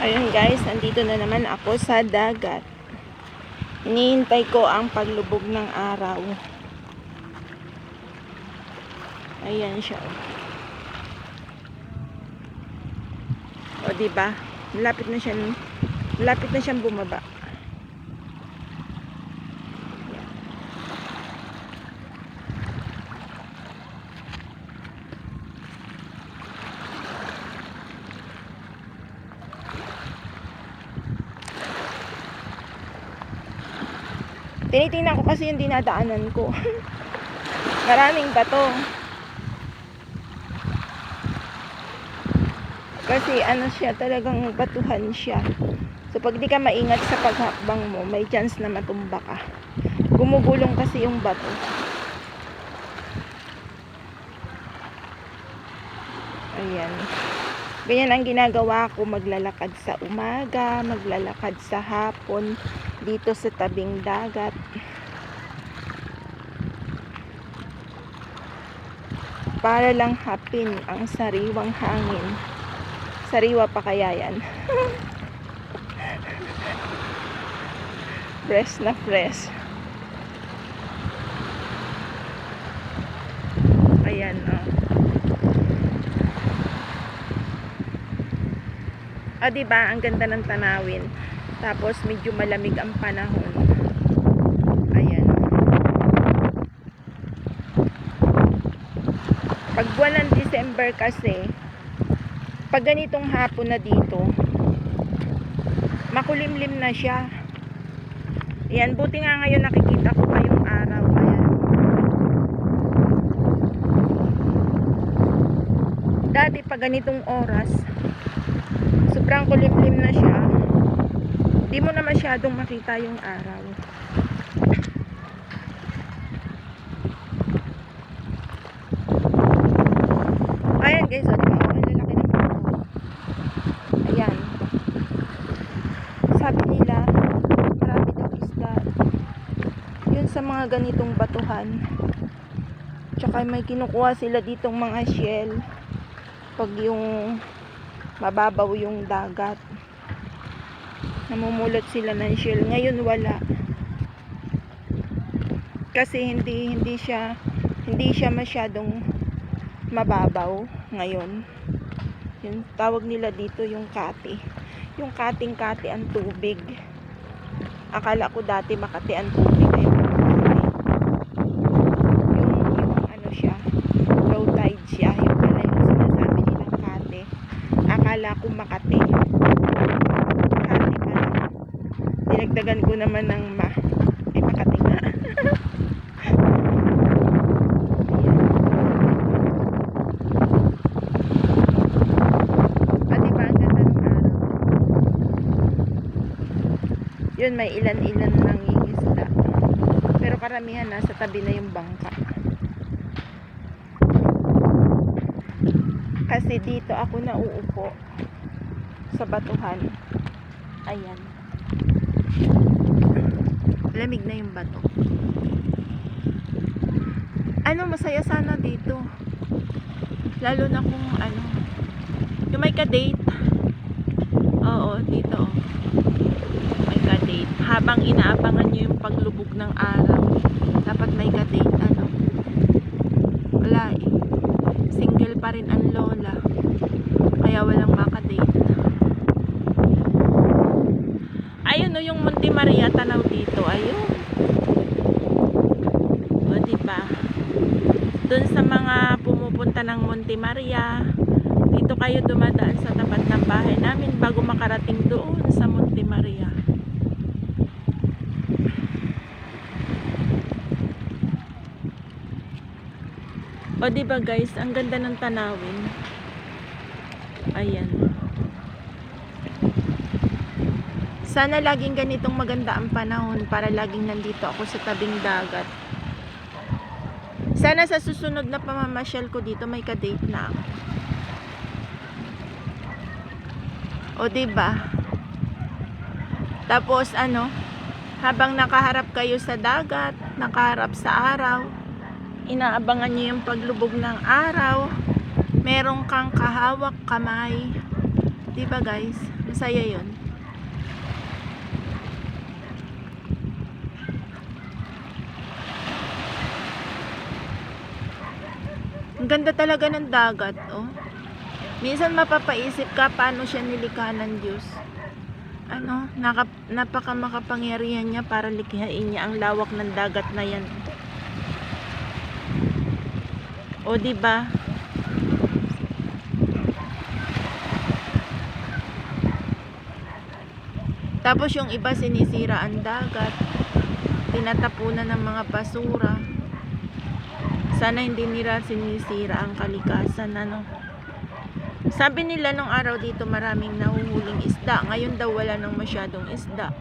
Ayun guys, nandito na naman ako sa dagat. Hinihintay ko ang paglubog ng araw. Ayan siya. O diba? Malapit na siyang bumaba. Tinitingnan ko kasi yung dinadaanan ko. Maraming bato. Kasi ano siya, talagang batuhan siya. So pag di ka maingat sa paghakbang mo, may chance na matumba ka. Gumugulong kasi yung bato. Ayan. Ganyan ang ginagawa ko, maglalakad sa umaga, maglalakad sa hapon, dito sa tabing dagat. Para lang hapin ang sariwang hangin. Sariwa pa kaya yan. Fresh na fresh. Ayan, oh. Diba, ang ganda ng tanawin. Tapos medyo malamig ang panahon. Ayan. Pag buwan ng December kasi, pag ganitong hapon na dito, makulimlim na siya. Ayan, buti nga ngayon nakikita ko pa yung araw. Ayan. Dati pag ganitong oras, sobrang kulimlim na siya. Di mo na masyadong makita yung araw. Ayan guys, ang lalaki ng bato. Ayan. Sabi nila, marami daw isda. Yun sa mga ganitong batuhan. Tsaka may kinukuha sila ditong mga shell. Pag yung mababaw yung dagat, namumulot sila ng shell. Ngayon wala, kasi hindi siya masyadong mababaw ngayon. Yung tawag nila dito yung kati, yung kating-kati ang tubig. Akala ko dati makati ang tubig, ngayon yung ano siya, low tide siya, yung pala yung sinasabi nilang kati. Akala ko makati pala. Dinagdagan ko naman ng makati nga. Diba ang ganda ng araw? Yun, may ilan-ilan lang yung isda, pero karamihan nasa tabi na yung bangka. Kasi dito ako nauupo sa batuhan. Ayan. Lamig na yung bato. Masaya sana dito. Lalo na kung yung may ka-date. Oo, dito. May ka-date. Habang inaabangan nyo yung paglubog ng araw, dapat may ka-date. Wala eh. Single pa rin ang lola, kaya walang maka-date. Ayun, yung Monte Maria, tanaw dito. Ayun, o diba, dun sa mga pumupunta ng Monte Maria, dito kayo dumadaan sa tapat ng bahay namin bago makarating doon sa Monte Maria. O diba guys, ang ganda ng tanawin. Ayan. Sana laging ganitong maganda ang panahon para laging nandito ako sa tabing dagat. Sana sa susunod na pamamasyal ko dito may ka-date na ako. O diba? Tapos habang nakaharap kayo sa dagat, nakaharap sa araw, inaabangan nyo yung paglubog ng araw, meron kang kahawak kamay Di ba guys? Masaya yun. Ang ganda talaga ng dagat, oh. Minsan mapapaisip ka paano siya nilikha ng Diyos. Ano, napaka makapangyarihan niya para likhain niya ang lawak ng dagat na yan. O di ba? Tapos yung iba sinisira ang dagat, tinatapunan ng mga basura. Sana hindi nila sinisira ang kalikasan, ano. Sabi nila nung araw dito maraming nahuhuling isda. Ngayon daw wala nang masyadong isda.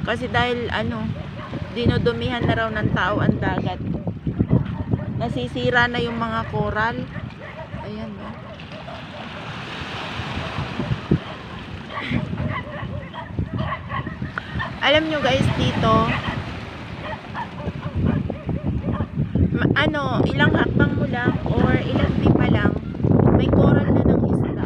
Kasi dahil dinodumihan na raw ng tao ang dagat. Nasisira na yung mga coral. Ayan, no. Alam nyo guys, dito ilang hakbang mo lang or ilang di pa lang may coral na ng isda.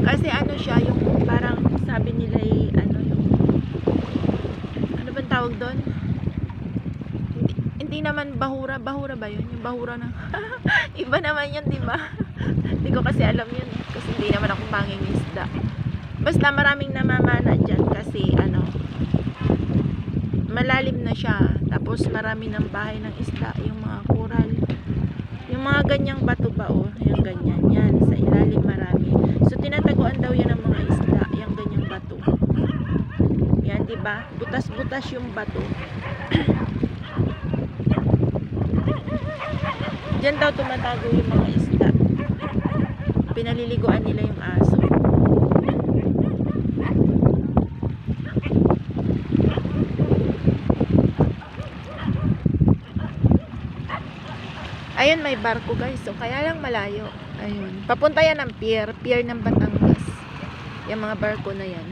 Kasi siya, yung parang sabi nila ano bang tawag doon? Hindi naman bahura ba yun? Yung bahura na iba naman yun, di ba? Hindi ko kasi alam yun kasi hindi naman ako mangingisda. Basta maraming namamana dyan kasi malalim na siya. Tapos marami ng bahay ng isda, yung mga coral. Yung mga ganyang bato ba, yung ganyan. Yan, sa ilalim marami. So tinataguan daw yan ng mga isda, yung ganyang bato. Yan, di ba? Butas-butas yung bato. Diyan daw tumatago yung mga isda. Pinaliliguan nila yung aso. Ayun, may barko guys. So, kaya lang malayo. Ayun. Papunta yan ng pier ng Batangas. Yung mga barko na yan.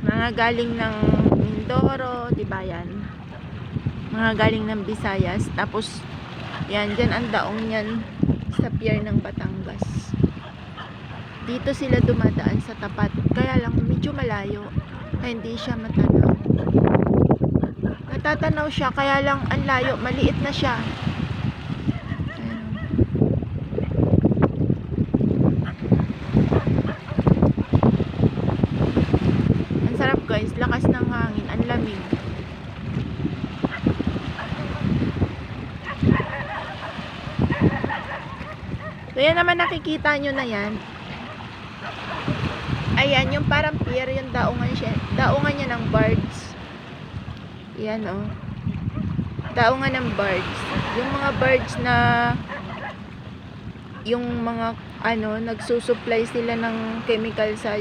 Mga galing ng Mindoro, di ba yan? Mga galing ng Visayas. Tapos, yan, dyan ang daong yan sa pier ng Batangas. Dito sila dumadaan sa tapat. Kaya lang medyo malayo. Kaya hindi siya matanaw. Natatanaw siya. Kaya lang ang layo. Maliit na siya. Ang sarap guys. Lakas ng hangin. Ang lamig. So yan naman nakikita nyo na yan. Ayan, yung parang pier, yung daungan niya ng birds. Yan, daungan ng birds. Yung mga birds na yung mga nagsusupply sila ng chemical sa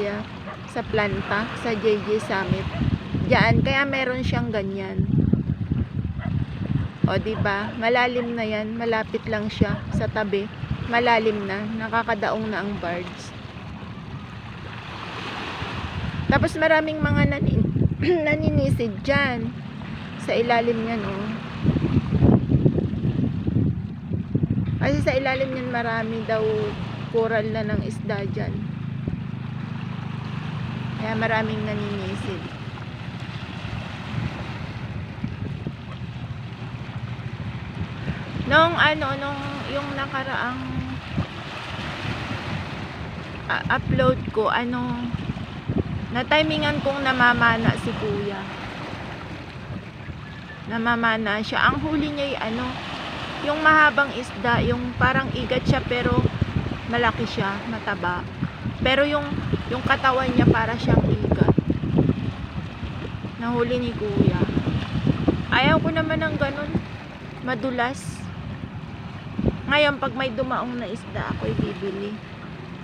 planta, sa JJ Summit. Diyan, kaya meron siyang ganyan. O, diba? Malalim na yan. Malapit lang siya sa tabi. Malalim na. Nakakadaong na ang birds. Tapos maraming mga naninisid dyan sa ilalim niyan, kasi sa ilalim niyan marami daw coral na ng isda dyan, kaya maraming naninisid. Nung yung nakaraang upload ko, na-timingan kong namamana si kuya. Namamana siya. Ang huli niya yung mahabang isda, yung parang igat siya pero malaki siya, mataba. Pero yung katawan niya para siyang igat. Nahuli ni kuya. Ayaw ko naman ng ganun. Madulas. Ngayon, pag may dumaong na isda, ako'y bibili.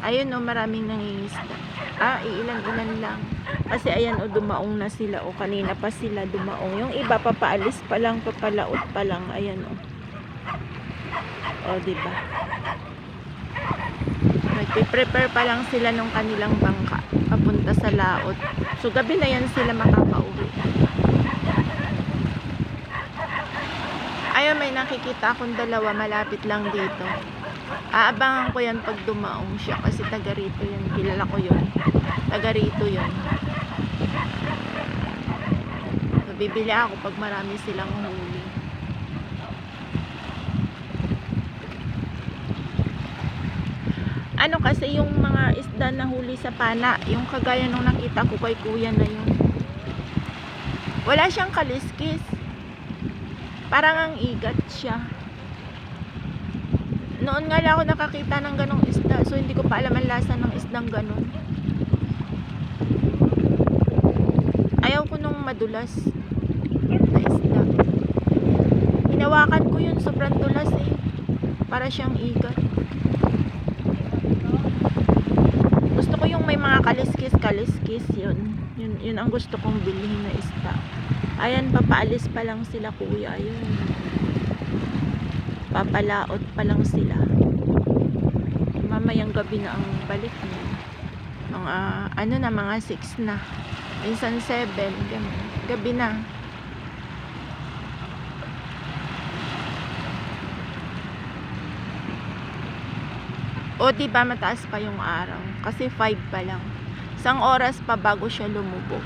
Ayun, maraming nangingisda. Iilan-ilan lang. Kasi ayan, dumaong na sila. Kanina pa sila dumaong. Yung iba, papaalis pa lang, papalaot pa lang. Ayan, diba? Nagpe-prepare pa lang sila nung kanilang bangka. Papunta papunta sa laot. So gabi na yan sila makakauwi. Ayun, may nakikita akong dalawa malapit lang dito. Aabangan ko yan pag dumaong siya kasi taga rito yun. Kilala ko yun. Taga rito yun. So, bibili ako pag marami silang huli. Ano kasi yung mga isda na huli sa pana, yung kagaya nung nakita ko kay kuya na yun. Wala siyang kaliskis. Parang ang igat siya. Noon nga lang ako nakakita ng ganong isda. So hindi ko pa alam ang lasa ng isdang ganon. Ayaw ko nung madulas na isda. Hinawakan ko yun, sobrang dulas eh. Para siyang igat. Gusto ko yung may mga kaliskis yun. Yun ang gusto kong bilhin na isda. Ayan, papaalis pa lang sila kuya. Ayun. Papalaot pa lang sila. Mamayang gabi na ang balik niya. Mga, ano na, mga 6 na. Minsan 7. Gabi na. O diba mataas pa yung araw? Kasi 5 pa lang. Isang oras pa bago siya lumubog.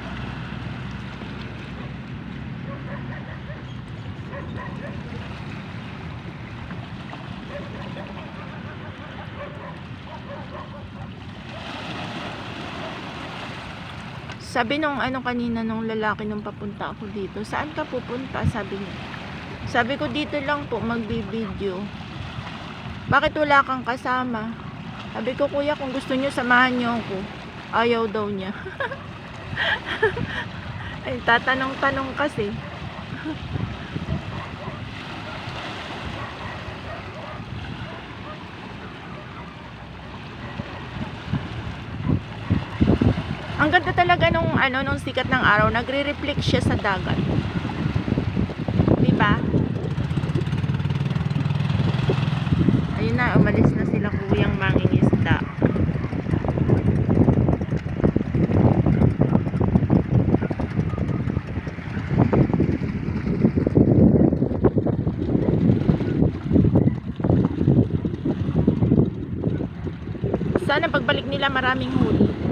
Sabi nung ano kanina nung lalaki nung papunta ako dito, saan ka pupunta? Sabi niya. Sabi ko dito lang po magbi-video. Bakit wala kang kasama? Sabi ko kuya kung gusto niyo samahan niyo ako. Ayaw daw niya. Ay tatanong-tanong kasi. Ang ganda talaga nung ano nung sikat ng araw, nagre-reflect siya sa dagat. 'Di ba? Ayun na, umalis na sila kuyang mangingisda. Sana pagbalik nila maraming huli.